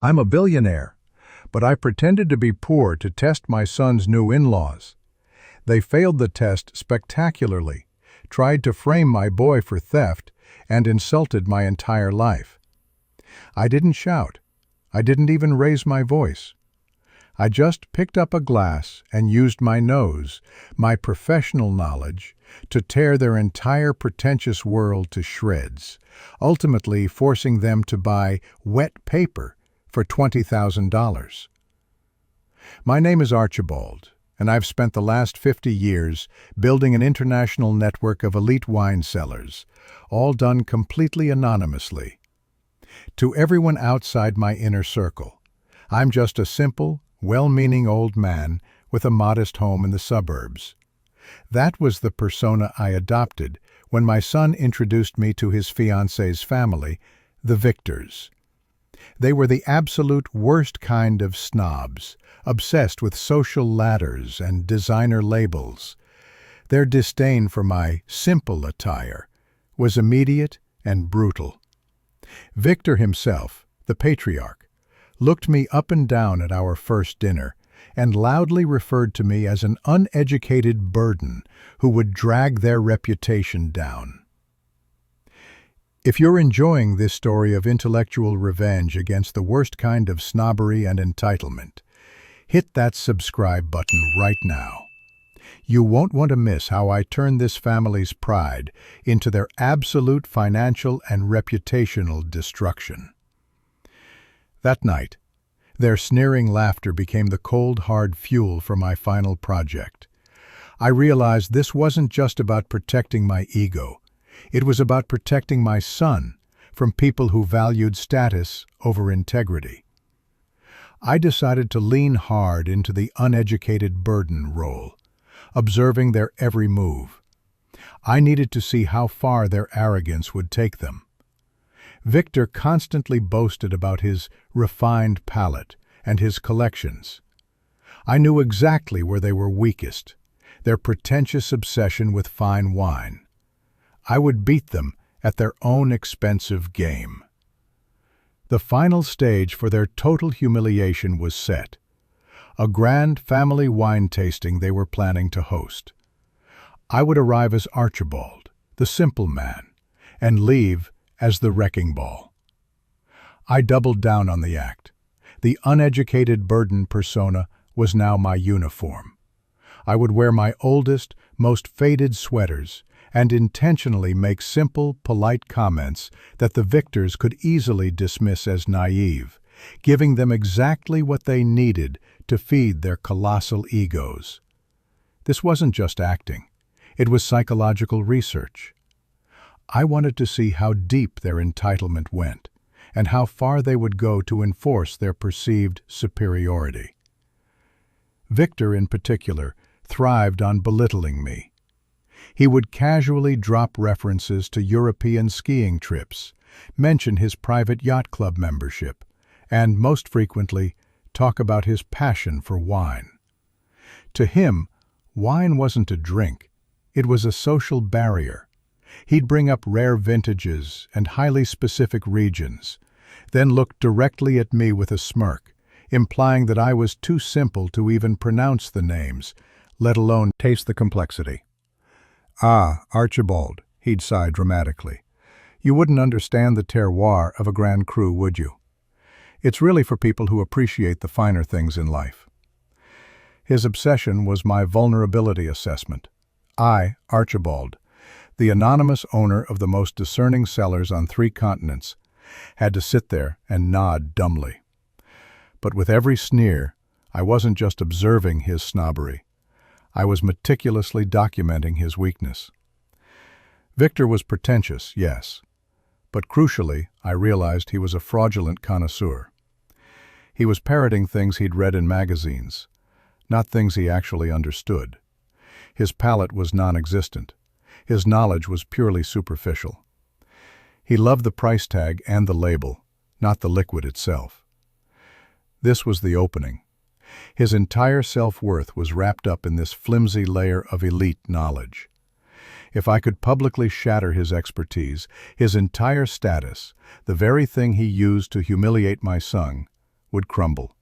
I'm a billionaire, but I pretended to be poor to test my son's new in-laws. They failed the test spectacularly, tried to frame my boy for theft, and insulted my entire life. I didn't shout. I didn't even raise my voice. I just picked up a glass and used my nose, my professional knowledge, to tear their entire pretentious world to shreds, ultimately forcing them to buy wet paper for $20,000. My name is Archibald, and I've spent the last 50 years building an international network of elite wine cellars, all done completely anonymously. To everyone outside my inner circle, I'm just a simple, well-meaning old man with a modest home in the suburbs. That was the persona I adopted when my son introduced me to his fiancée's family, the Victors. They were the absolute worst kind of snobs, obsessed with social ladders and designer labels. Their disdain for my simple attire was immediate and brutal. Victor himself, the patriarch, looked me up and down at our first dinner and loudly referred to me as an uneducated burden who would drag their reputation down. If you're enjoying this story of intellectual revenge against the worst kind of snobbery and entitlement, hit that subscribe button right now. You won't want to miss how I turn this family's pride into their absolute financial and reputational destruction. That night, their sneering laughter became the cold, hard fuel for my final project. I realized this wasn't just about protecting my ego. It was about protecting my son from people who valued status over integrity. I decided to lean hard into the uneducated burden role, observing their every move. I needed to see how far their arrogance would take them. Victor constantly boasted about his refined palate and his collections. I knew exactly where they were weakest, their pretentious obsession with fine wine. I would beat them at their own expensive game. The final stage for their total humiliation was set, a grand family wine tasting they were planning to host. I would arrive as Archibald, the simple man, and leave as the wrecking ball. I doubled down on the act. The uneducated burden persona was now my uniform. I would wear my oldest, most faded sweaters and intentionally make simple, polite comments that the Victors could easily dismiss as naive, giving them exactly what they needed to feed their colossal egos. This wasn't just acting. It was psychological research. I wanted to see how deep their entitlement went and how far they would go to enforce their perceived superiority. Victor, in particular, thrived on belittling me. He would casually drop references to European skiing trips, mention his private yacht club membership, and, most frequently, talk about his passion for wine. To him, wine wasn't a drink. It was a social barrier. He'd bring up rare vintages and highly specific regions, then look directly at me with a smirk, implying that I was too simple to even pronounce the names, let alone taste the complexity. "Ah, Archibald," he'd sigh dramatically, "you wouldn't understand the terroir of a Grand Cru, would you? It's really for people who appreciate the finer things in life." His obsession was my vulnerability assessment. I, Archibald, the anonymous owner of the most discerning cellars on 3 continents, had to sit there and nod dumbly. But with every sneer, I wasn't just observing his snobbery. I was meticulously documenting his weakness. Victor was pretentious, yes, but crucially, I realized he was a fraudulent connoisseur. He was parroting things he'd read in magazines, not things he actually understood. His palate was non-existent. His knowledge was purely superficial. He loved the price tag and the label, not the liquid itself. This was the opening. His entire self-worth was wrapped up in this flimsy layer of elite knowledge. If I could publicly shatter his expertise, his entire status, the very thing he used to humiliate my son, would crumble.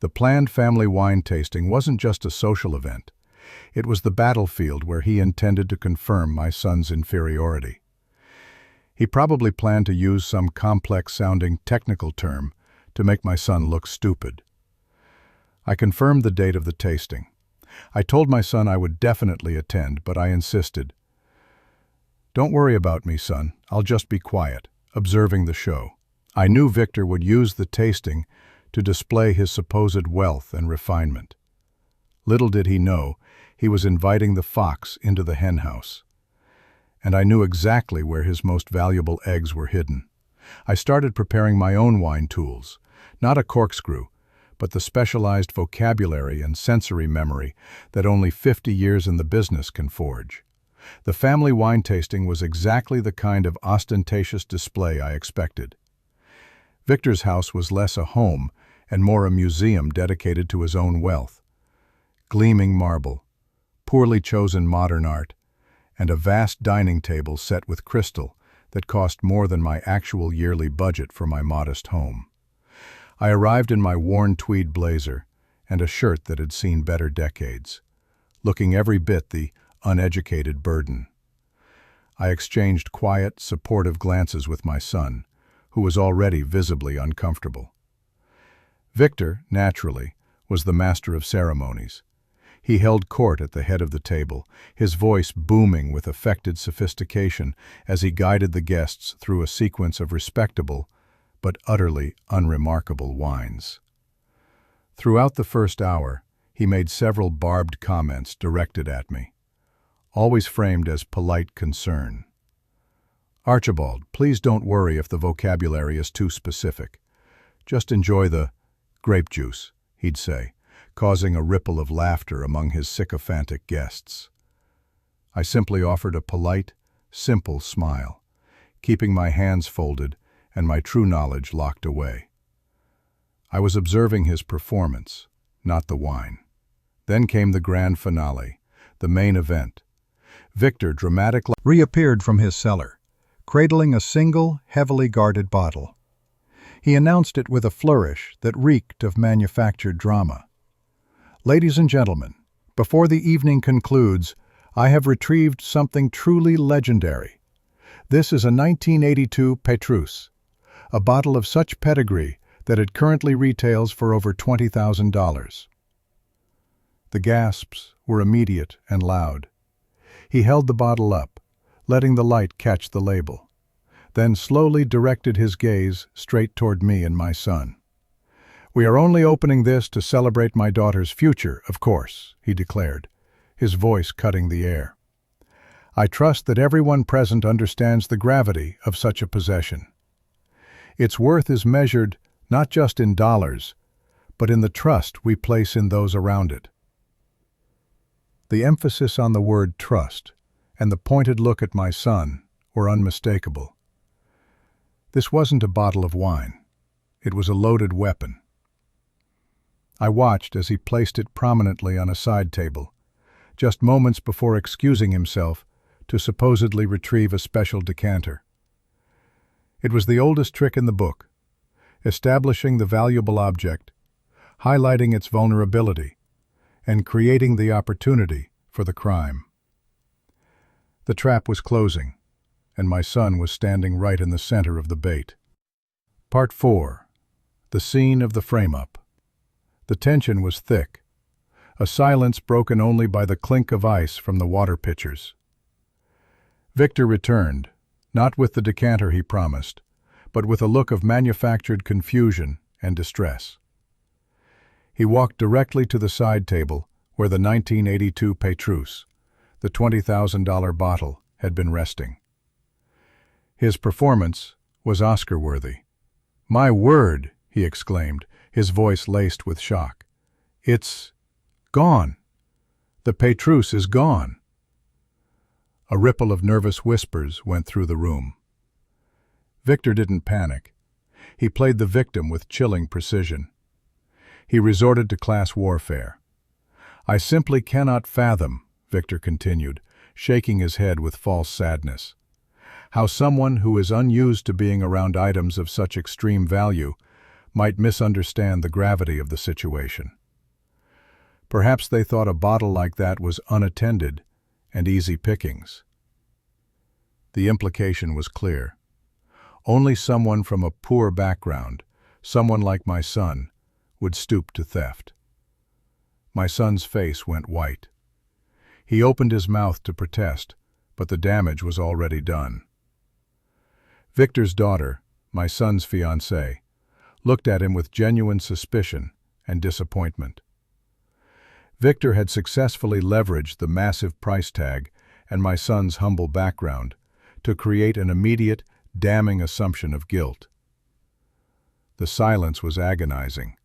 The planned family wine tasting wasn't just a social event. It was the battlefield where he intended to confirm my son's inferiority. He probably planned to use some complex-sounding technical term to make my son look stupid. I confirmed the date of the tasting. I told my son I would definitely attend, but I insisted. "Don't worry about me, son. I'll just be quiet, observing the show." I knew Victor would use the tasting to display his supposed wealth and refinement. Little did he know, he was inviting the fox into the henhouse. And I knew exactly where his most valuable eggs were hidden. I started preparing my own wine tools, not a corkscrew, but the specialized vocabulary and sensory memory that only 50 years in the business can forge. The family wine tasting was exactly the kind of ostentatious display I expected. Victor's house was less a home and more a museum dedicated to his own wealth. Gleaming marble, poorly chosen modern art, and a vast dining table set with crystal that cost more than my actual yearly budget for my modest home. I arrived in my worn tweed blazer and a shirt that had seen better decades, looking every bit the uneducated burden. I exchanged quiet, supportive glances with my son, who was already visibly uncomfortable. Victor, naturally, was the master of ceremonies. He held court at the head of the table, his voice booming with affected sophistication as he guided the guests through a sequence of respectable but utterly unremarkable wines. Throughout the first hour, he made several barbed comments directed at me, always framed as polite concern. "Archibald, please don't worry if the vocabulary is too specific. Just enjoy the grape juice," he'd say, causing a ripple of laughter among his sycophantic guests. I simply offered a polite, simple smile, keeping my hands folded and my true knowledge locked away. I was observing his performance, not the wine. Then came the grand finale, the main event. Victor dramatically reappeared from his cellar, cradling a single, heavily guarded bottle. He announced it with a flourish that reeked of manufactured drama. "Ladies and gentlemen, before the evening concludes, I have retrieved something truly legendary. This is a 1982 Pétrus, a bottle of such pedigree that it currently retails for over $20,000. The gasps were immediate and loud. He held the bottle up, letting the light catch the label, then slowly directed his gaze straight toward me and my son. "We are only opening this to celebrate my daughter's future, of course," he declared, his voice cutting the air. "I trust that everyone present understands the gravity of such a possession. Its worth is measured not just in dollars, but in the trust we place in those around it." The emphasis on the word trust and the pointed look at my son were unmistakable. This wasn't a bottle of wine. It was a loaded weapon. I watched as he placed it prominently on a side table, just moments before excusing himself to supposedly retrieve a special decanter. It was the oldest trick in the book, establishing the valuable object, highlighting its vulnerability, and creating the opportunity for the crime. The trap was closing, and my son was standing right in the center of the bait. Part 4. The scene of the frame-up. The tension was thick, a silence broken only by the clink of ice from the water pitchers. Victor returned, not with the decanter he promised, but with a look of manufactured confusion and distress. He walked directly to the side table where the 1982 Pétrus, the $20,000 bottle, had been resting. His performance was Oscar-worthy. "My word," he exclaimed, his voice laced with shock. "It's gone. The Pétrus is gone." A ripple of nervous whispers went through the room. Victor didn't panic. He played the victim with chilling precision. He resorted to class warfare. "I simply cannot fathom," Victor continued, shaking his head with false sadness, "how someone who is unused to being around items of such extreme value might misunderstand the gravity of the situation. Perhaps they thought a bottle like that was unattended and easy pickings. The implication was clear. Only someone from a poor background, someone like my son, would stoop to theft. My son's face went white. He opened his mouth to protest, but the damage was already done. Victor's daughter, my son's fiancée, looked at him with genuine suspicion and disappointment. Victor had successfully leveraged the massive price tag and my son's humble background to create an immediate, damning assumption of guilt. The silence was agonizing,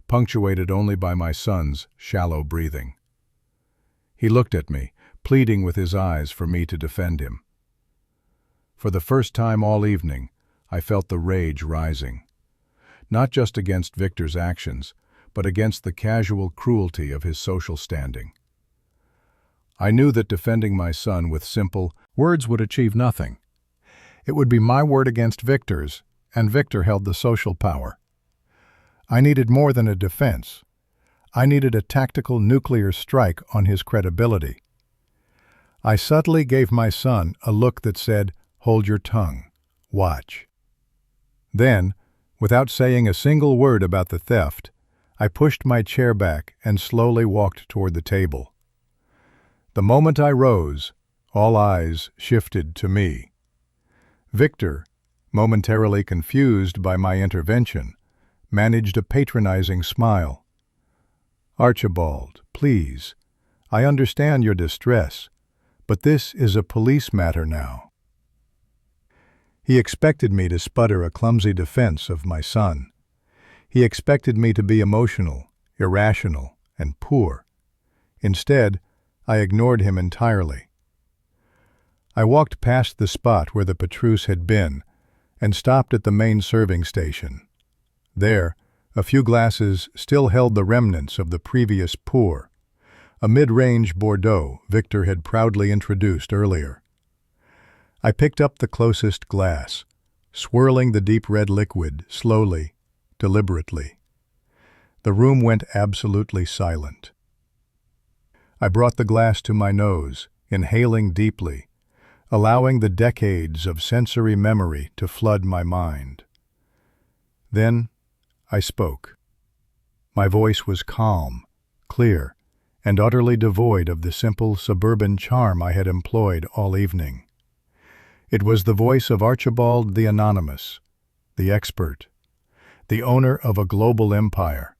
punctuated only by my son's shallow breathing. He looked at me, pleading with his eyes for me to defend him. For the first time all evening, I felt the rage rising, not just against Victor's actions, but against the casual cruelty of his social standing. I knew that defending my son with simple words would achieve nothing. It would be my word against Victor's, and Victor held the social power. I needed more than a defense. I needed a tactical nuclear strike on his credibility. I subtly gave my son a look that said, "Hold your tongue. Watch." Then, without saying a single word about the theft, I pushed my chair back and slowly walked toward the table. The moment I rose, all eyes shifted to me. Victor, momentarily confused by my intervention, managed a patronizing smile. "Archibald, please, I understand your distress, but this is a police matter now." He expected me to sputter a clumsy defense of my son. He expected me to be emotional, irrational, and poor. Instead, I ignored him entirely. I walked past the spot where the Pétrus had been and stopped at the main serving station. There, a few glasses still held the remnants of the previous pour, a mid-range Bordeaux Victor had proudly introduced earlier. I picked up the closest glass, swirling the deep red liquid slowly, deliberately. The room went absolutely silent. I brought the glass to my nose, inhaling deeply, allowing the decades of sensory memory to flood my mind. Then I spoke. My voice was calm, clear, and utterly devoid of the simple suburban charm I had employed all evening. It was the voice of Archibald the Anonymous, the expert, the owner of a global empire.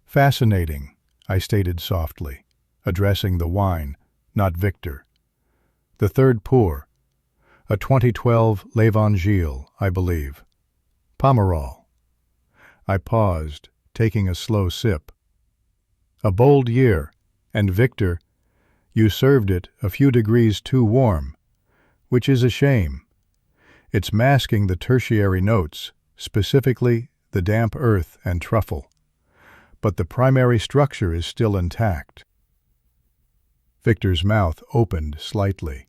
"Fascinating," I stated softly, addressing the wine, not Victor. "The third pour, a 2012 L'Evangile, I believe. Pomerol." I paused, taking a slow sip. "A bold year, and Victor, you served it a few degrees too warm, which is a shame. It's masking the tertiary notes, specifically the damp earth and truffle. But the primary structure is still intact." Victor's mouth opened slightly.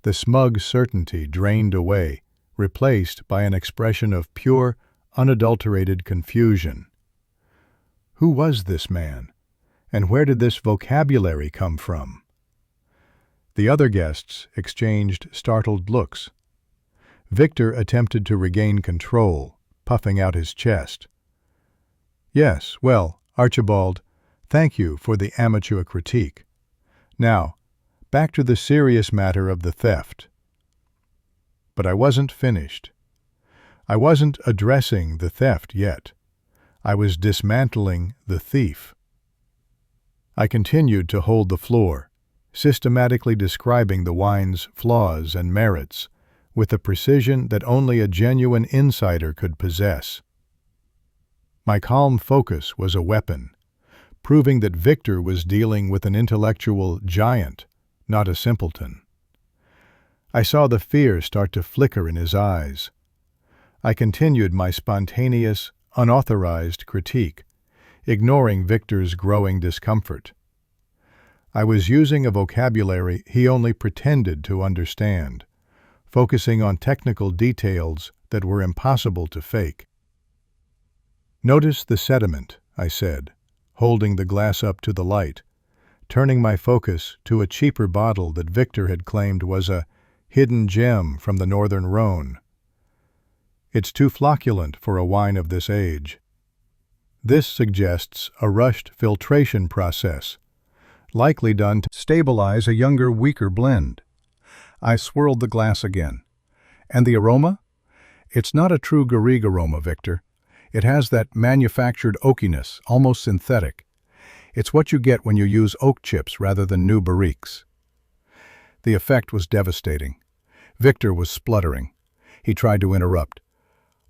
The smug certainty drained away, replaced by an expression of pure, unadulterated confusion. Who was this man, and where did this vocabulary come from? The other guests exchanged startled looks. Victor attempted to regain control, puffing out his chest. "Yes, well, Archibald, thank you for the amateur critique. Now, back to the serious matter of the theft." But I wasn't finished. I wasn't addressing the theft yet. I was dismantling the thief. I continued to hold the floor, systematically describing the wine's flaws and merits, with a precision that only a genuine insider could possess. My calm focus was a weapon, proving that Victor was dealing with an intellectual giant, not a simpleton. I saw the fear start to flicker in his eyes. I continued my spontaneous, unauthorized critique, ignoring Victor's growing discomfort. I was using a vocabulary he only pretended to understand, focusing on technical details that were impossible to fake. "Notice the sediment," I said, holding the glass up to the light, turning my focus to a cheaper bottle that Victor had claimed was a hidden gem from the northern Rhone. "It's too flocculent for a wine of this age. This suggests a rushed filtration process, likely done to stabilize a younger, weaker blend." I swirled the glass again. "And the aroma? It's not a true Garrigue aroma, Victor. It has that manufactured oakiness, almost synthetic. It's what you get when you use oak chips rather than new barriques." The effect was devastating. Victor was spluttering. He tried to interrupt.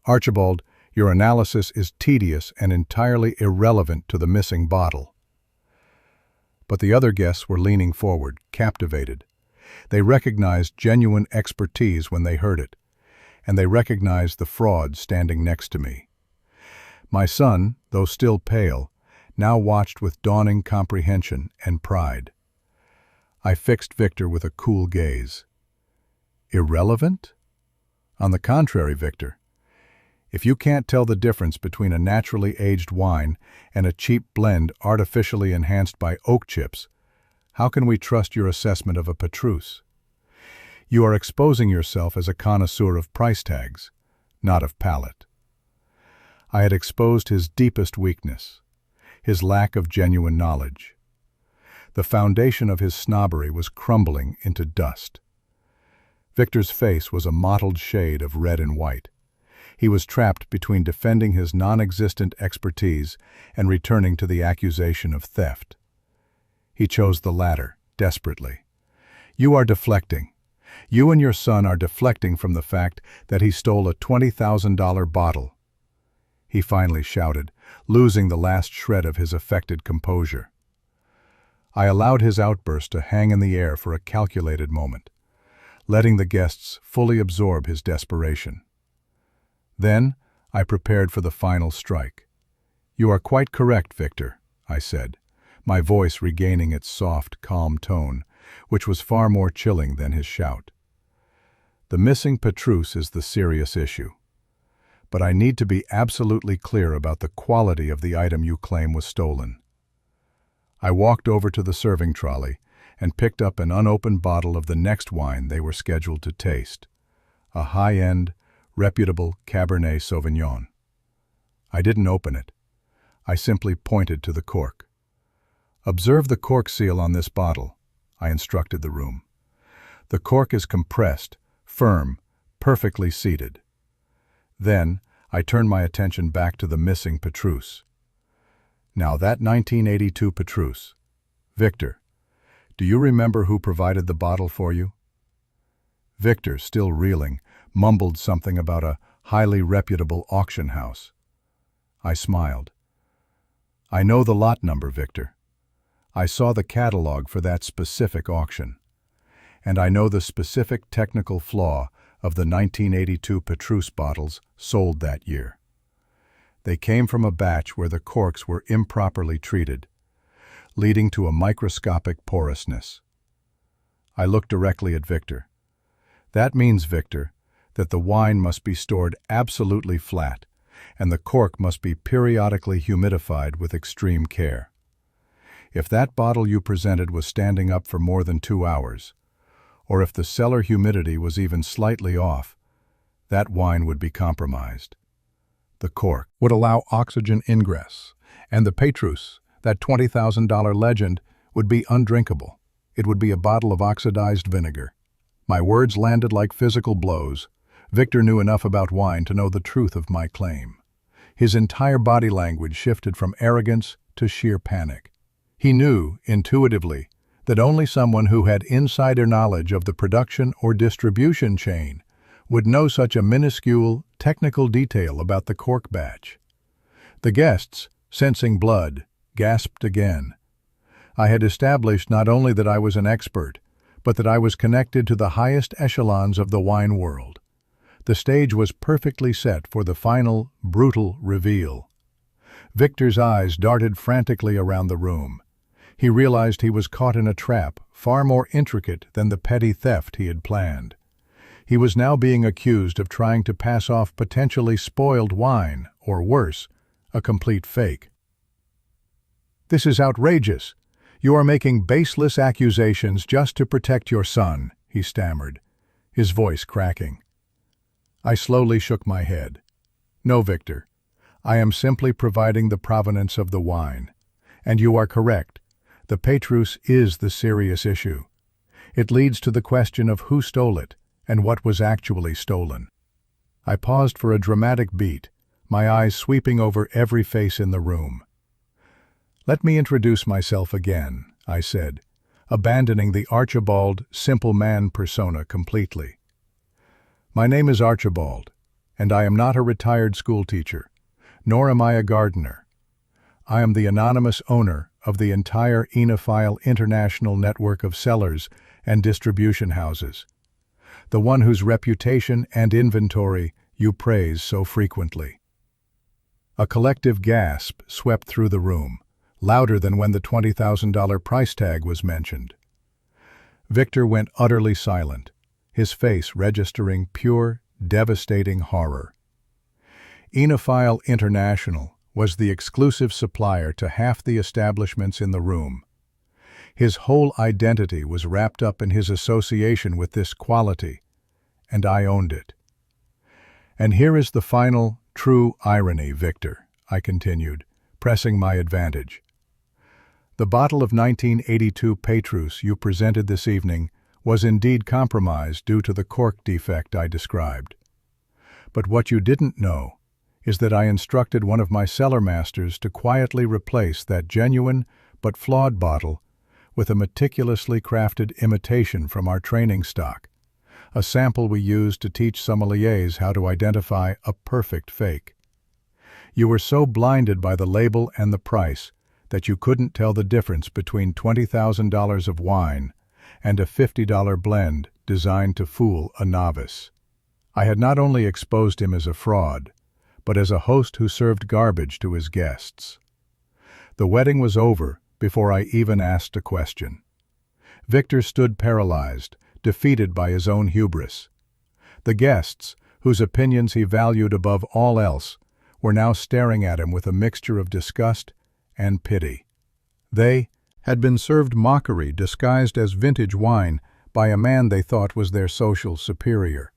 "Archibald, your analysis is tedious and entirely irrelevant to the missing bottle." But the other guests were leaning forward, captivated. They recognized genuine expertise when they heard it, and they recognized the fraud standing next to me. My son, though still pale, now watched with dawning comprehension and pride. I fixed Victor with a cool gaze. "Irrelevant? On the contrary, Victor. If you can't tell the difference between a naturally aged wine and a cheap blend artificially enhanced by oak chips, how can we trust your assessment of a Pétrus? You are exposing yourself as a connoisseur of price tags, not of palate." I had exposed his deepest weakness, his lack of genuine knowledge. The foundation of his snobbery was crumbling into dust. Victor's face was a mottled shade of red and white. He was trapped between defending his non-existent expertise and returning to the accusation of theft. He chose the latter, desperately. "You are deflecting. You and your son are deflecting from the fact that he stole a $20,000 bottle." He finally shouted, losing the last shred of his affected composure. I allowed his outburst to hang in the air for a calculated moment, letting the guests fully absorb his desperation. Then I prepared for the final strike. "You are quite correct, Victor," I said, my voice regaining its soft, calm tone, which was far more chilling than his shout. "The missing Pétrus is the serious issue. But I need to be absolutely clear about the quality of the item you claim was stolen." I walked over to the serving trolley and picked up an unopened bottle of the next wine they were scheduled to taste, a high-end, reputable Cabernet Sauvignon. I didn't open it. I simply pointed to the cork. "Observe the cork seal on this bottle," I instructed the room. "The cork is compressed, firm, perfectly seated." Then I turned my attention back to the missing Pétrus. "Now that 1982 Pétrus. Victor, do you remember who provided the bottle for you?" Victor, still reeling, mumbled something about a highly reputable auction house. I smiled. "I know the lot number, Victor. I saw the catalog for that specific auction. And I know the specific technical flaw of the 1982 Pétrus bottles sold that year. They came from a batch where the corks were improperly treated, leading to a microscopic porousness." I looked directly at Victor. "That means, Victor, that the wine must be stored absolutely flat, and the cork must be periodically humidified with extreme care. If that bottle you presented was standing up for more than 2 hours, or if the cellar humidity was even slightly off, that wine would be compromised. The cork would allow oxygen ingress, and the Pétrus, that $20,000 legend, would be undrinkable. It would be a bottle of oxidized vinegar." My words landed like physical blows. Victor knew enough about wine to know the truth of my claim. His entire body language shifted from arrogance to sheer panic. He knew, intuitively, that only someone who had insider knowledge of the production or distribution chain would know such a minuscule, technical detail about the cork batch. The guests, sensing blood, gasped again. I had established not only that I was an expert, but that I was connected to the highest echelons of the wine world. The stage was perfectly set for the final, brutal reveal. Victor's eyes darted frantically around the room. He realized he was caught in a trap far more intricate than the petty theft he had planned. He was now being accused of trying to pass off potentially spoiled wine, or worse, a complete fake. "This is outrageous. You are making baseless accusations just to protect your son," he stammered, his voice cracking. I slowly shook my head. "No, Victor. I am simply providing the provenance of the wine. And you are correct. The Pétrus is the serious issue. It leads to the question of who stole it and what was actually stolen." I paused for a dramatic beat, my eyes sweeping over every face in the room. "Let me introduce myself again," I said, abandoning the Archibald, simple man persona completely. "My name is Archibald, and I am not a retired schoolteacher, nor am I a gardener. I am the anonymous owner of the entire enophile international network of sellers and distribution houses, the one whose reputation and inventory you praise so frequently." A collective gasp swept through the room, louder than when the $20,000 price tag was mentioned. Victor went utterly silent, his face registering pure, devastating horror. Enophile International was the exclusive supplier to half the establishments in the room. His whole identity was wrapped up in his association with this quality, and I owned it. "And here is the final, true irony, Victor," I continued, pressing my advantage. "The bottle of 1982 Pétrus you presented this evening was indeed compromised due to the cork defect I described. But what you didn't know is that I instructed one of my cellar masters to quietly replace that genuine but flawed bottle with a meticulously crafted imitation from our training stock, a sample we used to teach sommeliers how to identify a perfect fake. You were so blinded by the label and the price that you couldn't tell the difference between $20,000 of wine and a $50 blend designed to fool a novice. I had not only exposed him as a fraud, but as a host who served garbage to his guests. The wedding was over before I even asked a question. Victor stood paralyzed, defeated by his own hubris. The guests, whose opinions he valued above all else, were now staring at him with a mixture of disgust and pity. They had been served mockery disguised as vintage wine by a man they thought was their social superior.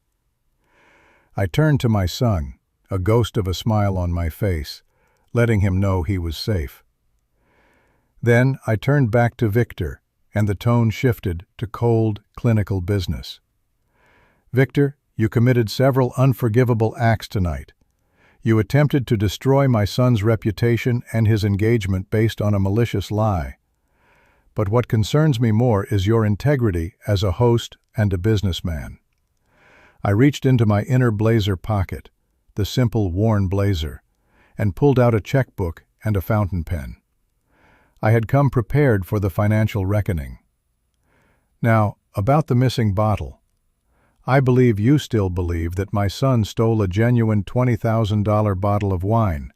I turned to my son, a ghost of a smile on my face, letting him know he was safe. Then I turned back to Victor, and the tone shifted to cold, clinical business. "Victor, you committed several unforgivable acts tonight. You attempted to destroy my son's reputation and his engagement based on a malicious lie. But what concerns me more is your integrity as a host and a businessman." I reached into my inner blazer pocket, the simple, worn blazer, and pulled out a checkbook and a fountain pen. I had come prepared for the financial reckoning. "Now, about the missing bottle. I believe you still believe that my son stole a genuine $20,000 bottle of wine,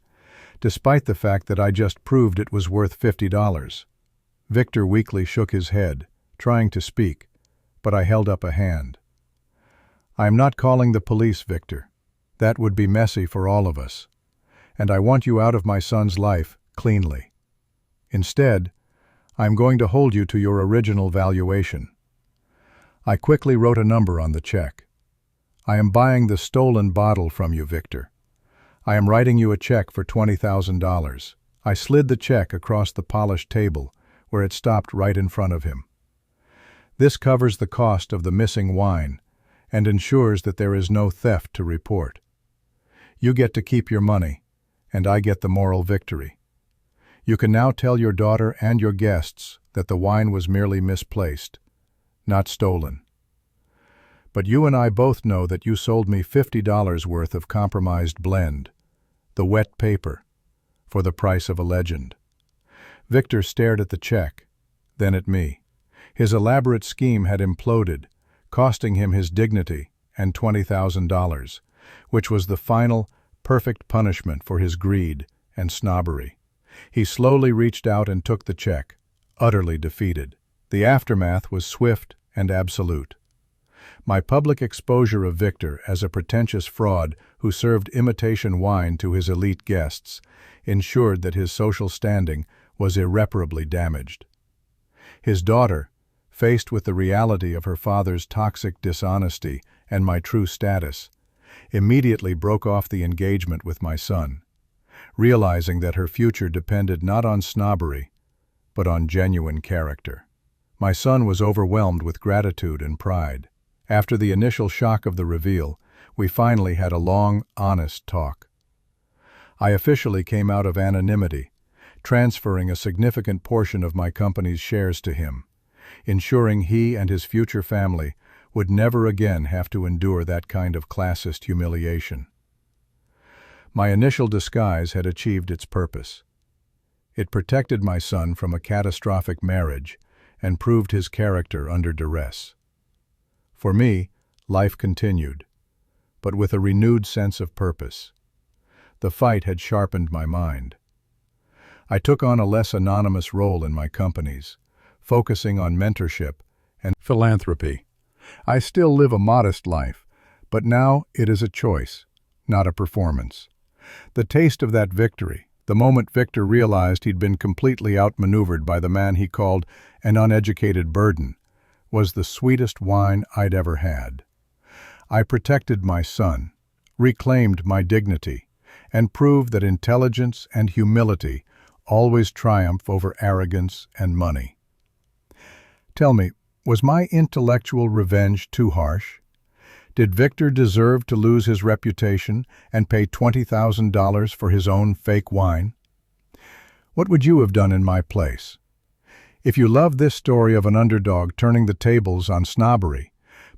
despite the fact that I just proved it was worth $50. Victor weakly shook his head, trying to speak, but I held up a hand. "I am not calling the police, Victor. That would be messy for all of us, and I want you out of my son's life cleanly. Instead, I am going to hold you to your original valuation." I quickly wrote a number on the check. "I am buying the stolen bottle from you, Victor. I am writing you a check for $20,000. I slid the check across the polished table, where it stopped right in front of him. "This covers the cost of the missing wine and ensures that there is no theft to report. You get to keep your money, and I get the moral victory. You can now tell your daughter and your guests that the wine was merely misplaced, not stolen. But you and I both know that you sold me $50 worth of compromised blend, the wet paper, for the price of a legend." Victor stared at the check, then at me. His elaborate scheme had imploded, costing him his dignity and $20,000, which was the final, perfect punishment for his greed and snobbery. He slowly reached out and took the check, utterly defeated. The aftermath was swift and absolute. My public exposure of Victor as a pretentious fraud who served imitation wine to his elite guests ensured that his social standing was irreparably damaged. His daughter, faced with the reality of her father's toxic dishonesty and my true status, immediately broke off the engagement with my son, realizing that her future depended not on snobbery, but on genuine character. My son was overwhelmed with gratitude and pride. After the initial shock of the reveal, we finally had a long, honest talk. I officially came out of anonymity, transferring a significant portion of my company's shares to him, ensuring he and his future family would never again have to endure that kind of classist humiliation. My initial disguise had achieved its purpose. It protected my son from a catastrophic marriage and proved his character under duress. For me, life continued, but with a renewed sense of purpose. The fight had sharpened my mind. I took on a less anonymous role in my companies, focusing on mentorship and philanthropy. I still live a modest life, but now it is a choice, not a performance. The taste of that victory, the moment Victor realized he'd been completely outmaneuvered by the man he called an uneducated burden, was the sweetest wine I'd ever had. I protected my son, reclaimed my dignity, and proved that intelligence and humility always triumph over arrogance and money. Tell me, was my intellectual revenge too harsh? Did Victor deserve to lose his reputation and pay $20,000 for his own fake wine? What would you have done in my place? If you love this story of an underdog turning the tables on snobbery,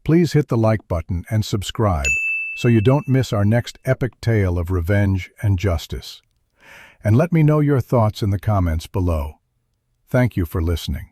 please hit the like button and subscribe so you don't miss our next epic tale of revenge and justice. And let me know your thoughts in the comments below. Thank you for listening.